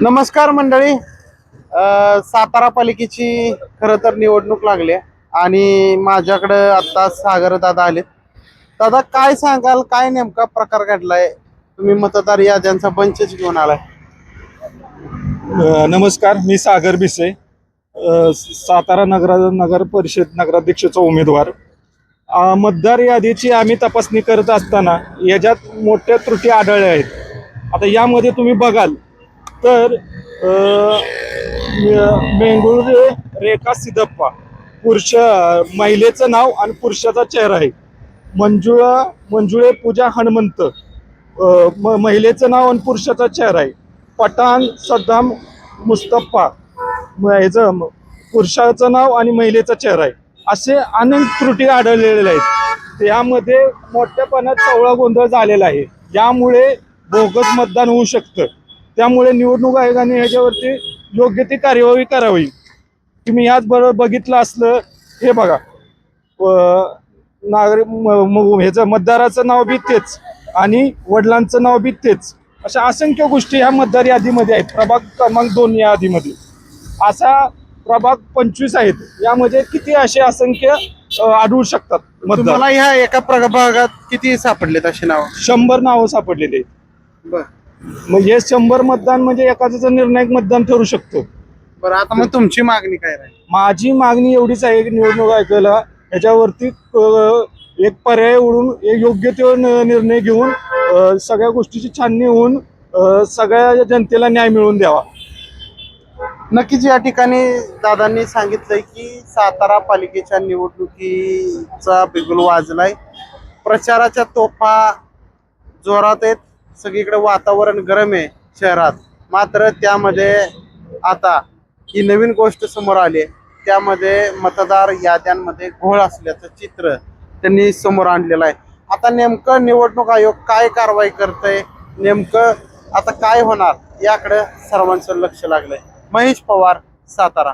नमस्कार मंडळी. सातारा पालिकेची खरं तर निवडणूक लागली आहे आणि माझ्याकडे आता सागर दादा आलेत. दादा, काय सांगाल, काय नेमका प्रकार घडलाय? तुम्ही मतदार याद्यांचा बंचच घेऊन आलाय. नमस्कार, मी सागर भिसे, सातारा नगर परिषद नगराध्यक्षाचा उमेदवार. मतदार यादीची आम्ही तपासणी करत असताना याच्यात मोठ्या त्रुटी आढळल्या आहेत. आता यामध्ये तुम्ही बघाल तर मेंगुळे रेखा सिद्धप्पा महिलेचं नाव आणि पुरुषाचा चेहरा आहे. मंजुळे पूजा हनुमंत महिलेचं नाव आणि पुरुषाचा चेहरा आहे. पठाण सद्दाम मुस्तफा ह्याचं पुरुषाचं नाव आणि महिलेचा चेहरा आहे. असे अनेक त्रुटी आढळलेल्या आहेत. त्यामध्ये मोठ्यापणात सावळा गोंधळ झालेला आहे. यामुळे बोगस मतदान होऊ शकतं. त्यामुळे निवडणूक आयोगाने ह्याच्यावरती योग्य ती कार्यवाही करावी. तुम्ही याचबरोबर बघितलं असलं, हे बघा, नागरिक ह्याचं मतदाराचं नाव बी तेच आणि वडिलांचं नाव बी तेच. अशा असंख्य गोष्टी ह्या मतदार यादीमध्ये आहेत. प्रभाग क्रमांक 2 या यादीमध्ये असा प्रभाग 25 आहेत. यामध्ये किती असे असंख्य आढळू शकतात मतदार. मला ह्या एका प्रभागात किती सापडलेत अशी नाव? 100 नावं सापडलेली आहेत. बर मग हे 100 मतदान म्हणजे एखाद्याचं निर्णायक मतदान ठरू शकतो. बरं, आता मग तुमची मागणी काय राहील? माझी मागणी एवढीच आहे की निवडणूक आयोगाला याच्यावरती एक पर्याय उडून योग्य तो निर्णय घेऊन सगळ्या गोष्टीची छाननी होऊन सगळ्या जनतेला न्याय मिळवून द्यावा. नक्कीच या ठिकाणी दादांनी सांगितलंय की सातारा पालिकेच्या निवडणुकीचा बिगुल वाजलाय. प्रचाराच्या तोफा जोरात आहेत. सगळीकडे वातावरण गरम आहे शहरात. मात्र त्यामध्ये आता ही नवीन गोष्ट समोर आली. त्यामध्ये मतदार याद्यांमध्ये घोळ असल्याचं चित्र त्यांनी समोर आणलेलं आहे. आता नेमकं निवडणूक आयोग काय कारवाई करतंय, नेमकं आता काय होणार याकडे सर्वांचं लक्ष लागलंय. महेश पवार, सातारा.